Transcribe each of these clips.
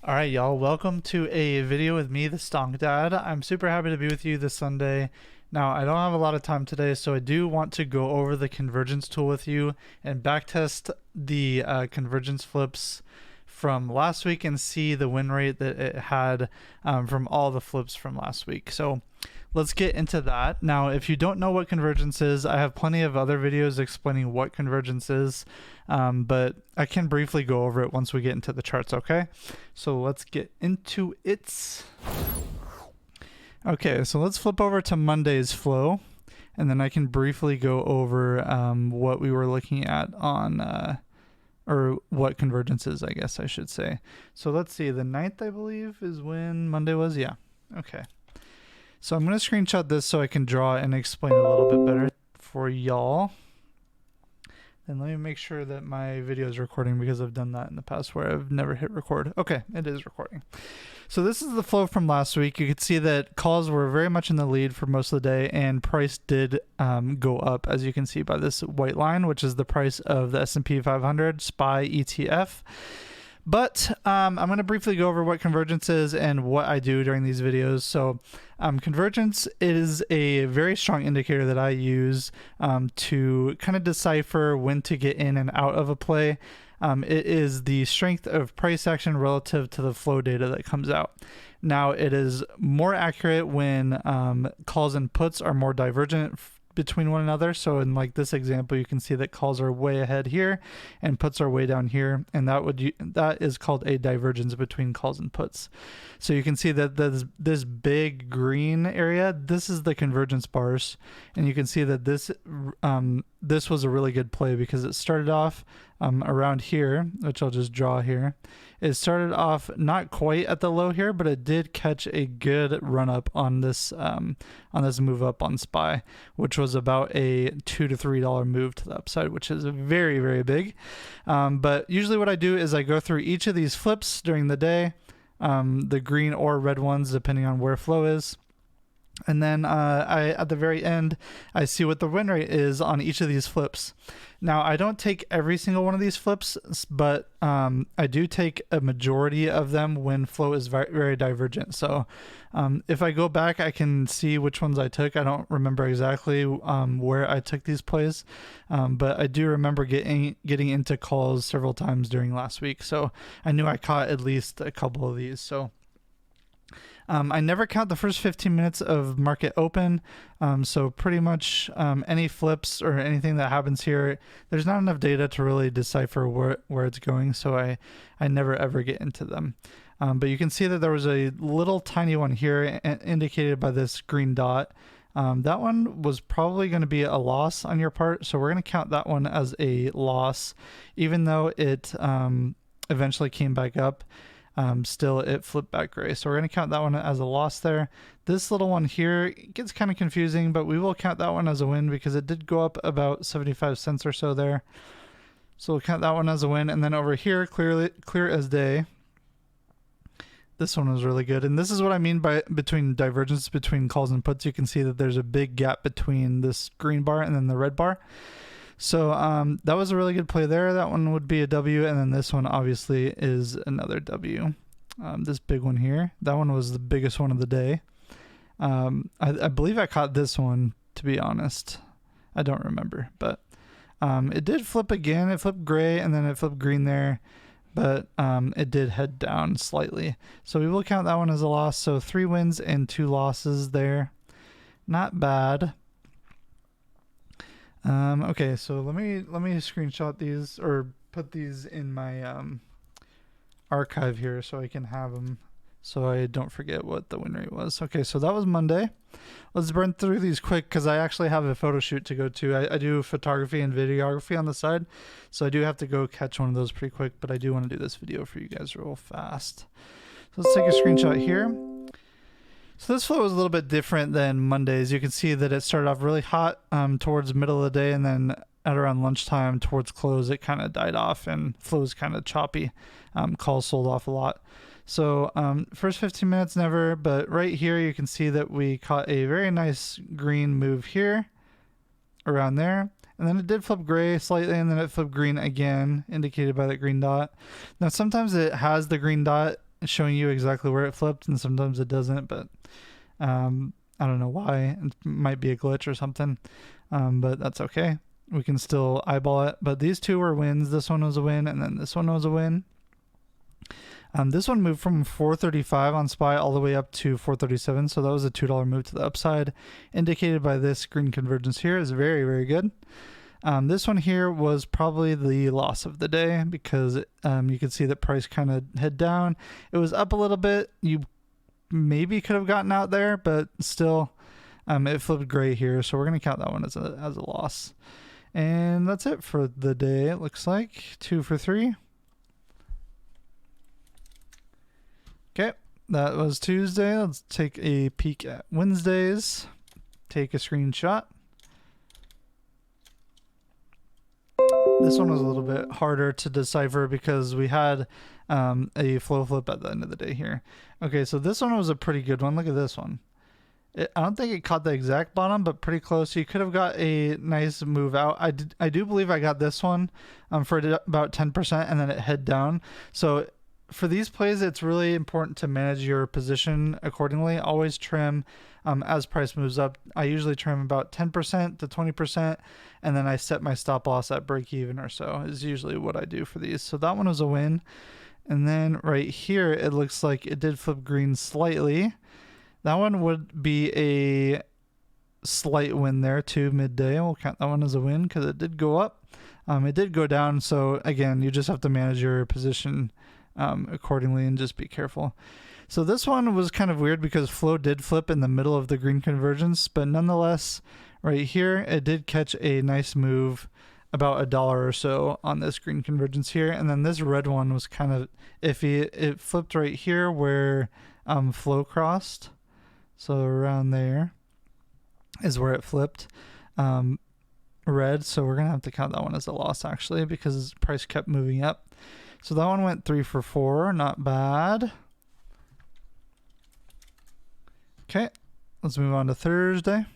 All right, y'all. Welcome to a video with me, the Stonk Dad. I'm super happy to be with you this Sunday. Now, I don't have a lot of time today, so I do want to go over the convergence tool with you and backtest the convergence flips from last week and see the win rate that it had from all the flips from last week. So let's get into that. Now, if you don't know what convergence is, I have plenty of other videos explaining what convergence is, but I can briefly go over it once we get into the charts, okay? So let's get into it. Okay, so let's flip over to Monday's flow, and then I can briefly go over what we were looking at on, or what convergence is, I guess I should say. So let's see, the 9th, I believe, is when Monday was? Yeah, okay. So I'm going to screenshot this so I can draw and explain a little bit better for y'all. And let me make sure that my video is recording because I've done that in the past where I've never hit record. Okay, it is recording. So this is the flow from last week. You could see that calls were very much in the lead for most of the day, and price did go up, as you can see by this white line, which is the price of the S&P 500 SPY ETF. But I'm going to briefly go over what convergence is and what I do during these videos. So convergence is a very strong indicator that I use to kind of decipher when to get in and out of a play. It is the strength of price action relative to the flow data that comes out. Now, it is more accurate when calls and puts are more divergent between one another. So in like this example, you can see that calls are way ahead here and puts are way down here, and that is called a divergence between calls and puts. So you can see that this big green area, this is the convergence bars, and you can see that this was a really good play because it started off around here, which I'll just draw here. It started off not quite at the low here, but it did catch a good run up on this move up on SPY, which was about a $2 to $3 move to the upside, which is very, very big. But usually what I do is I go through each of these flips during the day, the green or red ones, depending on where flow is. And then at the very end, I see what the win rate is on each of these flips. Now, I don't take every single one of these flips, but I do take a majority of them when flow is very, very divergent. So if I go back, I can see which ones I took. I don't remember exactly where I took these plays, but I do remember getting into calls several times during last week. So I knew I caught at least a couple of these. So I never count the first 15 minutes of market open, so pretty much any flips or anything that happens here, there's not enough data to really decipher where it's going, so I never ever get into them. But you can see that there was a little tiny one here indicated by this green dot. That one was probably going to be a loss on your part, so we're going to count that one as a loss, even though it eventually came back up. Still it flipped back gray, so we're going to count that one as a loss there. This little one here gets kind of confusing, but we will count that one as a win because it did go up about 75 cents or so there, so we'll count that one as a win. And then over here, clear as day, this one was really good, and this is what I mean by between divergence between calls and puts. You can see that there's a big gap between this green bar and then the red bar. So that was a really good play there. That one would be a W, and then this one obviously is another W. This big one here, that one was the biggest one of the day. I believe I caught this one, to be honest. I don't remember, but it did flip again. It flipped gray, and then it flipped green there, but it did head down slightly. So we will count that one as a loss. So 3 wins and 2 losses there. Not bad. Okay, so let me screenshot these or put these in my archive here so I can have them so I don't forget what the win rate was. Okay, so that was Monday. Let's burn through these quick because I actually have a photo shoot to go to. I do photography and videography on the side, so I do have to go catch one of those pretty quick, but I do want to do this video for you guys real fast. So let's take a screenshot here. So this flow was a little bit different than Monday's. You can see that it started off really hot towards the middle of the day, and then at around lunchtime towards close, it kind of died off and flow was kind of choppy. Calls sold off a lot. So first 15 minutes never, but right here you can see that we caught a very nice green move here around there. And then it did flip gray slightly, and then it flipped green again, indicated by that green dot. Now sometimes it has the green dot showing you exactly where it flipped, and sometimes it doesn't, but I don't know why. It might be a glitch or something, but that's okay. We can still eyeball it. But these two were wins. This one was a win, and then this one was a win. This one moved from 435 on SPY all the way up to 437, so that was a $2 move to the upside, indicated by this green convergence here. Is very, very good. This one here was probably the loss of the day because you could see that price kind of head down. It was up a little bit. You maybe could have gotten out there, but still it flipped gray here, so we're going to count that one as a loss. And that's it for the day. It looks like 2 for 3. Okay, that was Tuesday. Let's take a peek at Wednesdays. Take a screenshot. This one was a little bit harder to decipher because we had a flow flip at the end of the day here. Okay, so this one was a pretty good one. Look at this one. I don't think it caught the exact bottom, but pretty close. You could have got a nice move out. I do believe I got this one for about 10%, and then it head down. So for these plays, it's really important to manage your position accordingly. Always trim as price moves up. I usually trim about 10% to 20%, and then I set my stop loss at break even or so is usually what I do for these. So that one was a win. And then right here, it looks like it did flip green slightly. That one would be a slight win there too, midday. We'll count that one as a win because it did go up. It did go down. So again, you just have to manage your position accordingly and just be careful. So this one was kind of weird because flow did flip in the middle of the green convergence, but nonetheless, right here, it did catch a nice move about $1 or so on this green convergence here. And then this red one was kind of iffy. It flipped right here where flow crossed. So around there is where it flipped red. So we're going to have to count that one as a loss actually because price kept moving up. So that one went 3 for 4. Not bad. Okay, let's move on to Thursday.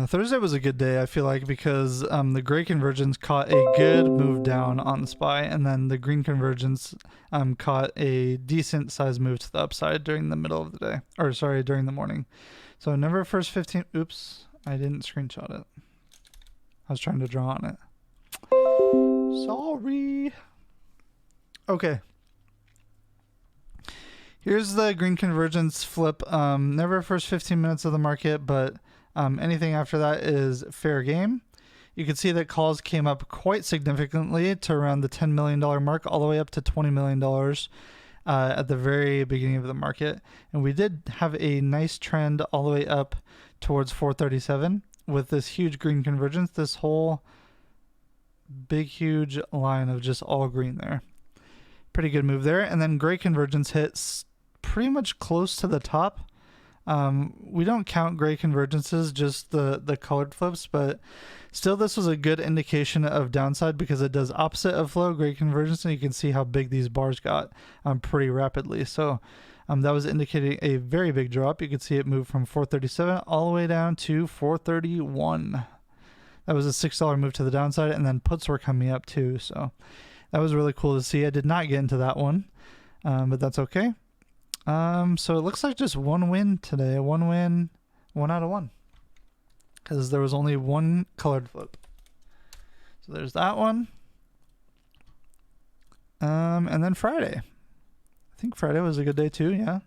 Thursday was a good day, I feel like, because the gray convergence caught a good move down on the SPY, and then the green convergence caught a decent size move to the upside during the middle of the day, or sorry, during the morning. So never first 15. Oops, I didn't screenshot it. I was trying to draw on it. Sorry. Okay. Here's the green convergence flip. Never first 15 minutes of the market, but anything after that is fair game. You can see that calls came up quite significantly to around the $10 million mark, all the way up to $20 million at the very beginning of the market. And we did have a nice trend all the way up towards 437 with this huge green convergence, this whole big, huge line of just all green there. Pretty good move there. And then gray convergence hits pretty much close to the top. We don't count gray convergences, just the colored flips, but still this was a good indication of downside because it does opposite of flow, gray convergence, and you can see how big these bars got pretty rapidly. So that was indicating a very big drop. You could see it move from 437 all the way down to 431. That was a $6 move to the downside, and then puts were coming up too. So that was really cool to see. I did not get into that one, but that's okay. So it looks like just one win today. One win, 1 out of 1. Because there was only one colored flip. So there's that one. And then Friday. I think Friday was a good day too, yeah.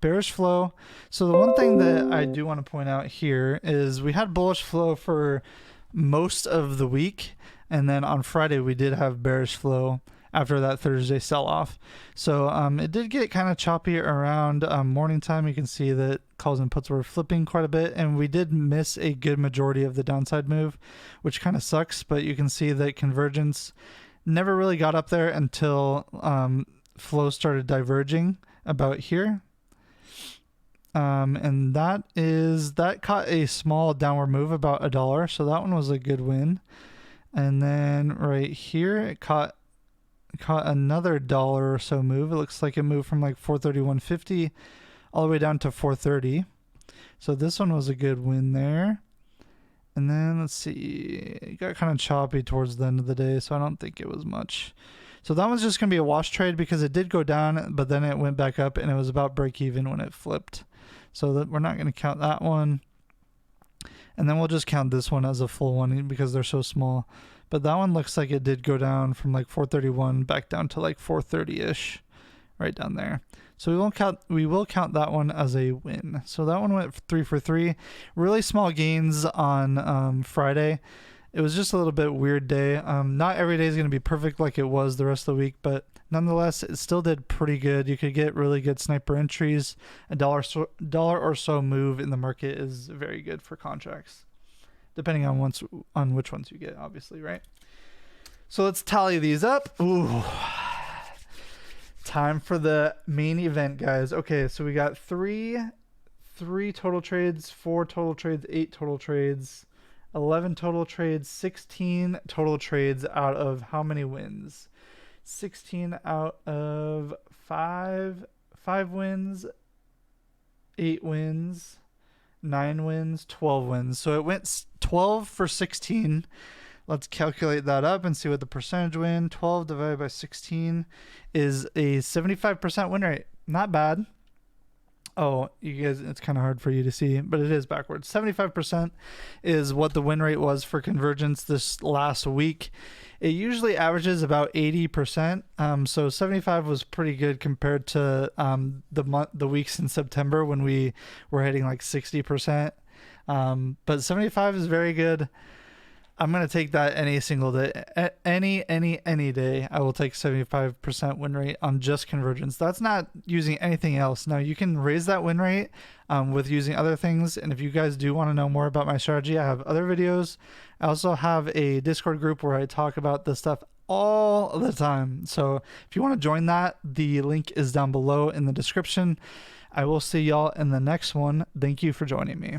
Bearish flow. So the one thing that I do want to point out here is we had bullish flow for most of the week. And then on Friday, we did have bearish flow after that Thursday sell-off. So it did get kind of choppy around morning time. You can see that calls and puts were flipping quite a bit, and we did miss a good majority of the downside move, which kind of sucks. But you can see that convergence never really got up there until flow started diverging about here. And that caught a small downward move about $1. So that one was a good win. And then right here, it caught another $1 or so move. It looks like it moved from like 431.50 all the way down to 430. So this one was a good win there. And then let's see, it got kind of choppy towards the end of the day, so I don't think it was much So that one's just going to be a wash trade because it did go down, but then it went back up and it was about break even when it flipped. So that we're not going to count that one. And then we'll just count this one as a full one because they're so small. But that one looks like it did go down from like 431 back down to like 430-ish, right down there. So we will count that one as a win. So that one went 3 for 3. Really small gains on Friday. It was just a little bit weird day. Not every day is going to be perfect like it was the rest of the week, but nonetheless, it still did pretty good. You could get really good sniper entries. A dollar or so move in the market is very good for contracts, depending on which ones you get, obviously, right? So let's tally these up. Ooh. Time for the main event, guys. Okay, so we got three total trades, 4 total trades, 8 total trades, 11 total trades, 16 total trades out of how many wins? 16 out of 5 wins, 8 wins, 9 wins, 12 wins. So it went 12 for 16. Let's calculate that up and see what the percentage win. 12 divided by 16 is a 75% win rate. Not bad. Oh, you guys, it's kind of hard for you to see, but it is backwards. 75% is what the win rate was for Convergence this last week. It usually averages about 80%. So 75 was pretty good compared to the weeks in September when we were hitting like 60%. But 75 is very good. I'm going to take that any single day. Any day, I will take 75% win rate on just Convergence. That's not using anything else. Now, you can raise that win rate with using other things. And if you guys do want to know more about my strategy, I have other videos. I also have a Discord group where I talk about this stuff all the time. So if you want to join that, the link is down below in the description. I will see y'all in the next one. Thank you for joining me.